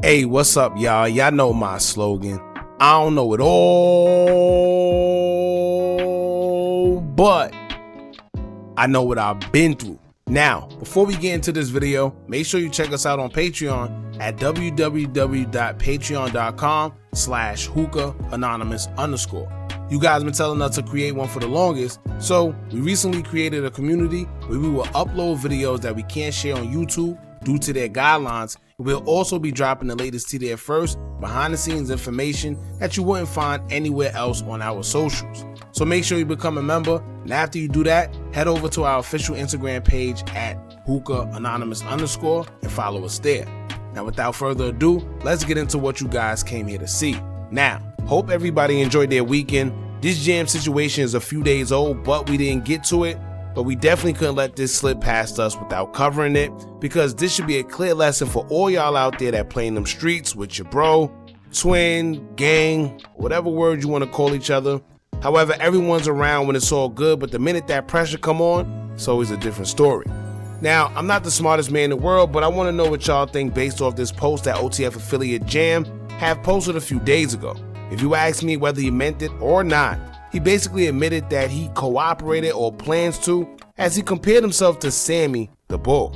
Hey, what's up, y'all? Y'all know my slogan. I don't know it all, but I know what I've been through. Now, before we get into this video, make sure you check us out on Patreon at www.patreon.com/Hookah Anonymous _. You guys been telling us to create one for the longest, so we recently created a community where we will upload videos that we can't share on YouTube due to their guidelines. We'll also be dropping the latest TDF first, behind the scenes information that you wouldn't find anywhere else on our socials. So make sure you become a member, and after you do that, head over to our official Instagram page at Hookah Anonymous _ and follow us there. Now without further ado, let's get into what you guys came here to see. Now, hope everybody enjoyed their weekend. This jam situation is a few days old, but we didn't get to it. But we definitely couldn't let this slip past us without covering it, because this should be a clear lesson for all y'all out there that play in them streets with your bro, twin, gang, whatever word you want to call each other. However, everyone's around when it's all good, but the minute that pressure come on, it's always a different story. Now, I'm not the smartest man in the world, but I want to know what y'all think based off this post that OTF affiliate Jam have posted a few days ago. If you ask me whether he meant it or not, he basically admitted that he cooperated or plans to, as he compared himself to Sammy the Bull.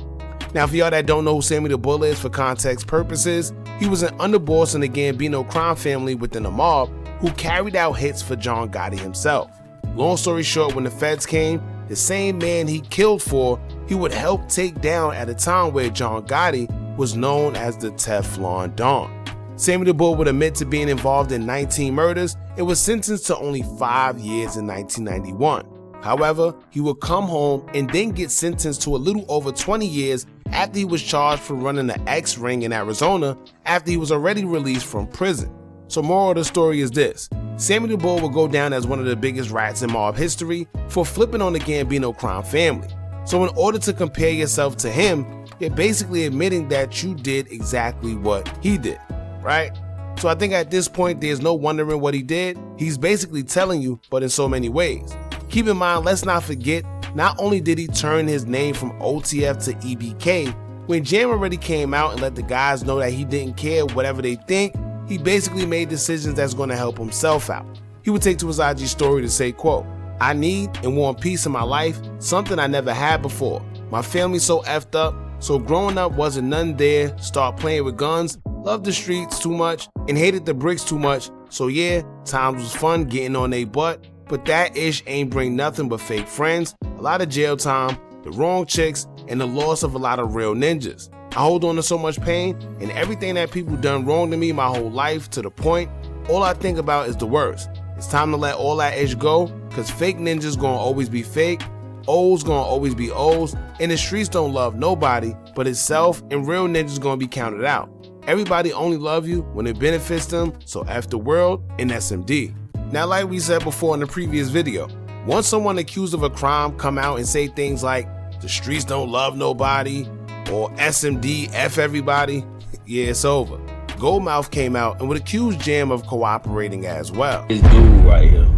Now, for y'all that don't know who Sammy the Bull is, for context purposes, he was an underboss in the Gambino crime family within the mob who carried out hits for John Gotti himself. Long story short, when the feds came, the same man he killed for, he would help take down at a time where John Gotti was known as the Teflon Don. Sammy the Bull would admit to being involved in 19 murders and was sentenced to only 5 years in 1991. However, he would come home and then get sentenced to a little over 20 years after he was charged for running the X ring in Arizona after he was already released from prison. So moral of the story is this: Sammy the Bull will go down as one of the biggest rats in mob history for flipping on the Gambino crime family. So in order to compare yourself to him, you're basically admitting that you did exactly what he did. Right? So I think at this point, there's no wondering what he did. He's basically telling you, but in so many ways. Keep in mind, let's not forget, not only did he turn his name from OTF to EBK, when Jam already came out and let the guys know that he didn't care whatever they think, he basically made decisions that's going to help himself out. He would take to his IG story to say, quote, "I need and want peace in my life, something I never had before. My family's so effed up, so growing up wasn't none there, start playing with guns, loved the streets too much, and hated the bricks too much. So yeah, times was fun getting on they butt, but that ish ain't bring nothing but fake friends, a lot of jail time, the wrong chicks, and the loss of a lot of real ninjas. I hold on to so much pain and everything that people done wrong to me my whole life, to the point, all I think about is the worst. It's time to let all that ish go, cause fake ninjas gonna always be fake, O's gonna always be O's, and the streets don't love nobody but itself, and real ninjas gonna be counted out. Everybody only love you when it benefits them, so F the world and SMD. Now, like we said before in the previous video, once someone accused of a crime come out and say things like, the streets don't love nobody, or SMD, F everybody, yeah, it's over. Goldmouth came out and would accuse Jam of cooperating as well. This dude right here,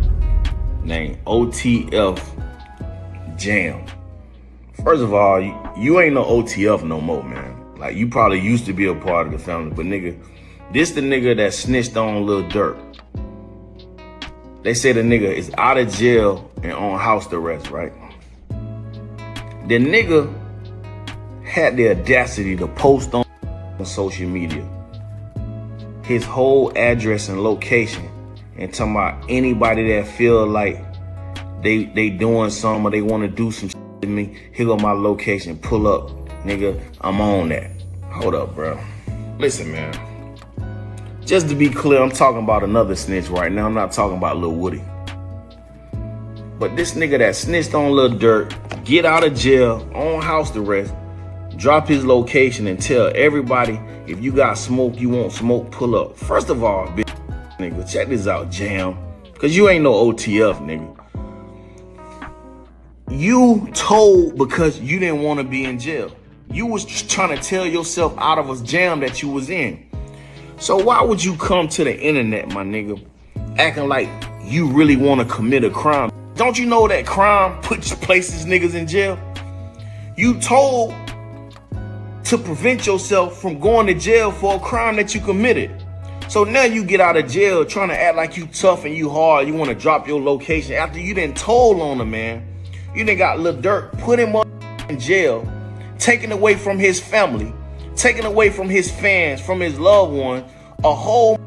named OTF Jam. First of all, you ain't no OTF no more, man. Like, you probably used to be a part of the family, but nigga, this the nigga that snitched on Lil Durk. They say the nigga is out of jail and on house arrest, right? The nigga had the audacity to post on social media his whole address and location and talking about anybody that feel like they doing something or they want to do some shit to me, here go my location, pull up. Nigga, I'm on that. Hold up, bro. Listen, man. Just to be clear, I'm talking about another snitch right now. I'm not talking about Lil Woody. But this nigga that snitched on Lil Durk, get out of jail, on house arrest, drop his location and tell everybody, if you got smoke, you want smoke, pull up. First of all, bitch, nigga, check this out, Jam. Cause you ain't no OTF, nigga. You told because you didn't want to be in jail. You was just trying to tell yourself out of a jam that you was in. So why would you come to the internet, my nigga, acting like you really want to commit a crime? Don't you know that crime places niggas in jail? You told to prevent yourself from going to jail for a crime that you committed. So now you get out of jail trying to act like you tough and you hard. You want to drop your location after you done told on him, man. You done got Lil Durk, put him up in jail, taken away from his family, taken away from his fans, from his loved ones, a whole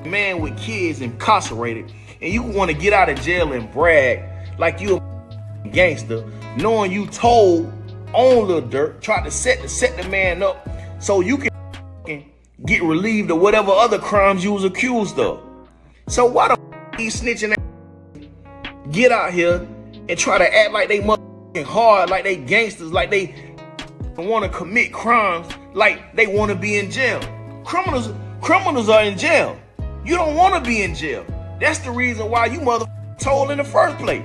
man with kids incarcerated, and you want to get out of jail and brag like you a gangster, knowing you told on Lil Durk, tried to set the man up so you can get relieved of whatever other crimes you was accused of. So why the these snitching get out here and try to act like they hard, like they gangsters, like they want to commit crimes, like they want to be in jail? Criminals are in jail. You don't want to be in jail. That's the reason why you told in the first place.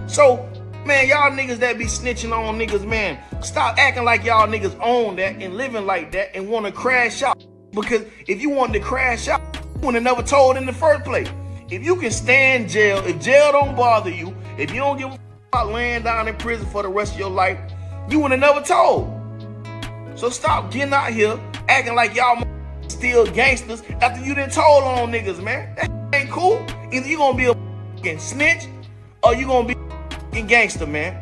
So, man, y'all niggas that be snitching on niggas, man, stop acting like y'all niggas own that and living like that and want to crash out. Because if you wanted to crash out, you would have never told in the first place. If you can stand jail, if jail don't bother you, if you don't give a about laying down in prison for the rest of your life, you would have never told. So stop getting out here acting like y'all still gangsters after you done told on niggas, man. That ain't cool. Either you gonna be a fucking snitch or you gonna be a fucking gangster, man.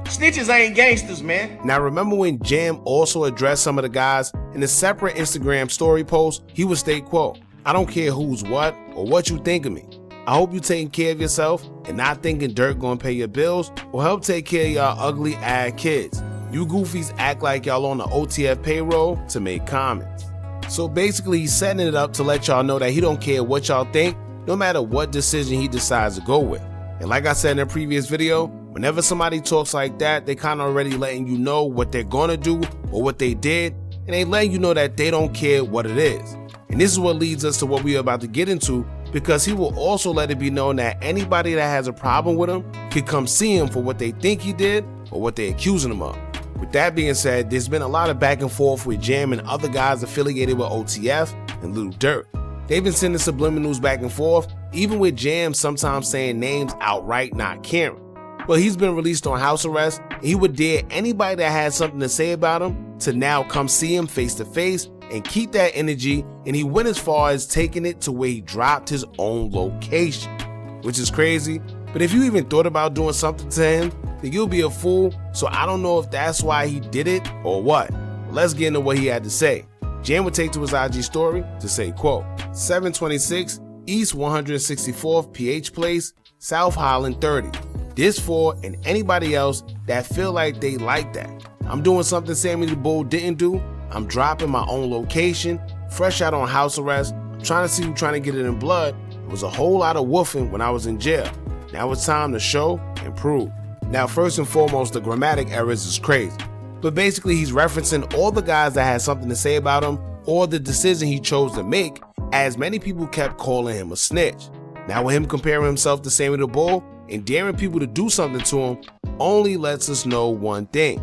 Snitches ain't gangsters, man. Now remember when Jam also addressed some of the guys in a separate Instagram story post? He would state, quote, "I don't care who's what or what you think of me. I hope you taking care of yourself and not thinking Dirk gonna pay your bills or help take care of y'all ugly ass kids. You goofies act like y'all on the OTF payroll to make comments." So basically he's setting it up to let y'all know that he don't care what y'all think, no matter what decision he decides to go with. And like I said in a previous video, whenever somebody talks like that, they kind of already letting you know what they're gonna do or what they did, and they letting you know that they don't care what it is. And this is what leads us to what we are about to get into, because he will also let it be known that anybody that has a problem with him can come see him for what they think he did or what they're accusing him of. With that being said, there's been a lot of back and forth with Jam and other guys affiliated with OTF and Lil Durk. They've been sending subliminals back and forth, even with Jam sometimes saying names outright not caring. Well, he's been released on house arrest, and he would dare anybody that had something to say about him to now come see him face to face and keep that energy, and he went as far as taking it to where he dropped his own location, which is crazy. But if you even thought about doing something to him, then you'll be a fool. So I don't know if that's why he did it or what. Let's get into what he had to say. Jam would take to his IG story to say, quote, 726 East 164th PH Place, South Highland 30. This for and anybody else that feel like they like that. I'm doing something Sammy the Bull didn't do. I'm dropping my own location, fresh out on house arrest. I'm trying to see who's trying to get it in blood. It was a whole lot of woofing when I was in jail. Now it's time to show and prove. Now, first and foremost, the grammatic errors is crazy. But basically, he's referencing all the guys that had something to say about him or the decision he chose to make, as many people kept calling him a snitch. Now, with him comparing himself to Sammy the Bull and daring people to do something to him only lets us know one thing.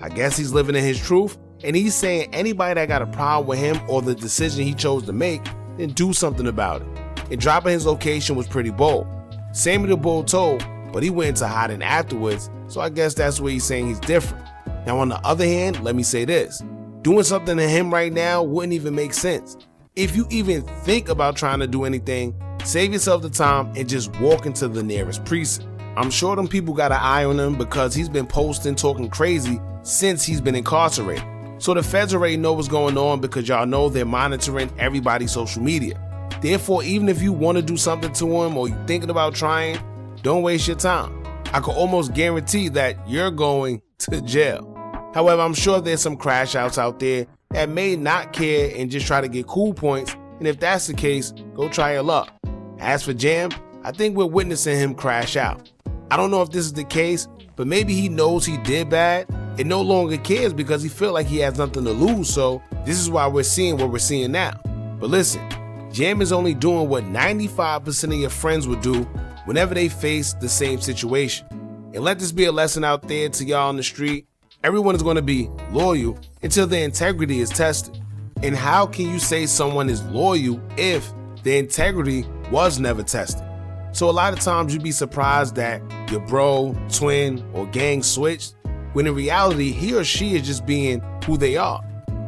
I guess he's living in his truth, and he's saying anybody that got a problem with him or the decision he chose to make, then do something about it. And dropping his location was pretty bold. Sammy the Bull told, but he went into hiding afterwards, so I guess that's where he's saying he's different. Now on the other hand, let me say this. Doing something to him right now wouldn't even make sense. If you even think about trying to do anything, save yourself the time and just walk into the nearest precinct. I'm sure them people got an eye on him because he's been posting talking crazy since he's been incarcerated. So the feds already know what's going on because y'all know they're monitoring everybody's social media. Therefore, even if you want to do something to him or you're thinking about trying, don't waste your time. I can almost guarantee that you're going to jail. However, I'm sure there's some crash outs out there that may not care and just try to get cool points, and if that's the case, go try your luck. As for Jam, I think we're witnessing him crash out. I don't know if this is the case, but maybe he knows he did bad and no longer cares because he feels like he has nothing to lose, so this is why we're seeing what we're seeing now. But listen, Jam is only doing what 95% of your friends would do whenever they face the same situation. And let this be a lesson out there to y'all on the street. Everyone is going to be loyal until their integrity is tested. And how can you say someone is loyal if their integrity was never tested? So a lot of times you'd be surprised that your bro, twin, or gang switched, when in reality he or she is just being who they are.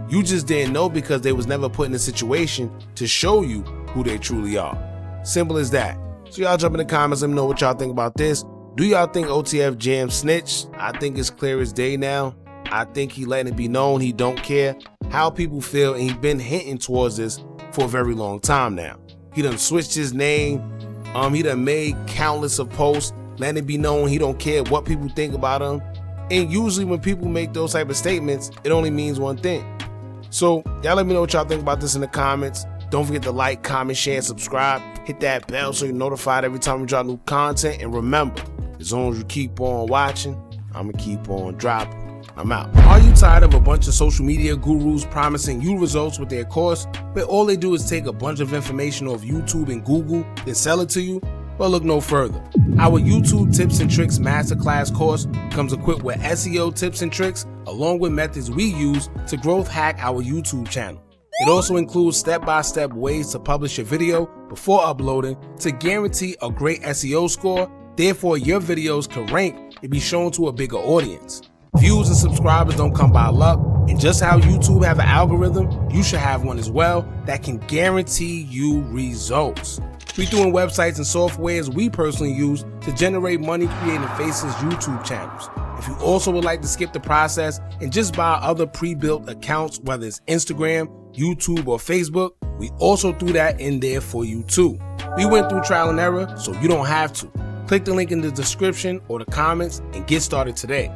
You just didn't know because they was never put in a situation to show you who they truly are. Simple as that. So y'all jump in the comments, let me know what y'all think about this. Do y'all think OTF Jam snitched? I think it's clear as day now. I think he letting it be known he don't care how people feel, and he been hinting towards this for a very long time now. He done switched his name. He done made countless of posts letting it be known he don't care what people think about him. And usually when people make those type of statements, it only means one thing. So y'all let me know what y'all think about this in the comments. Don't forget to like, comment, share, and subscribe. Hit that bell so you're notified every time we drop new content. And remember, as long as you keep on watching, I'm gonna keep on dropping. I'm out. Are you tired of a bunch of social media gurus promising you results with their course, but all they do is take a bunch of information off YouTube and Google, then sell it to you? Well, look no further. Our YouTube Tips and Tricks Masterclass course comes equipped with SEO tips and tricks, along with methods we use to growth hack our YouTube channel. It also includes step-by-step ways to publish your video before uploading to guarantee a great SEO score, therefore your videos can rank and be shown to a bigger audience. Views and subscribers don't come by luck, and just how YouTube have an algorithm, you should have one as well that can guarantee you results. We doing websites and softwares we personally use to generate money creating Faces YouTube channels. If you also would like to skip the process and just buy other pre-built accounts, whether it's Instagram, YouTube, or Facebook, we also threw that in there for you too. We went through trial and error, so you don't have to. Click the link in the description or the comments and get started today.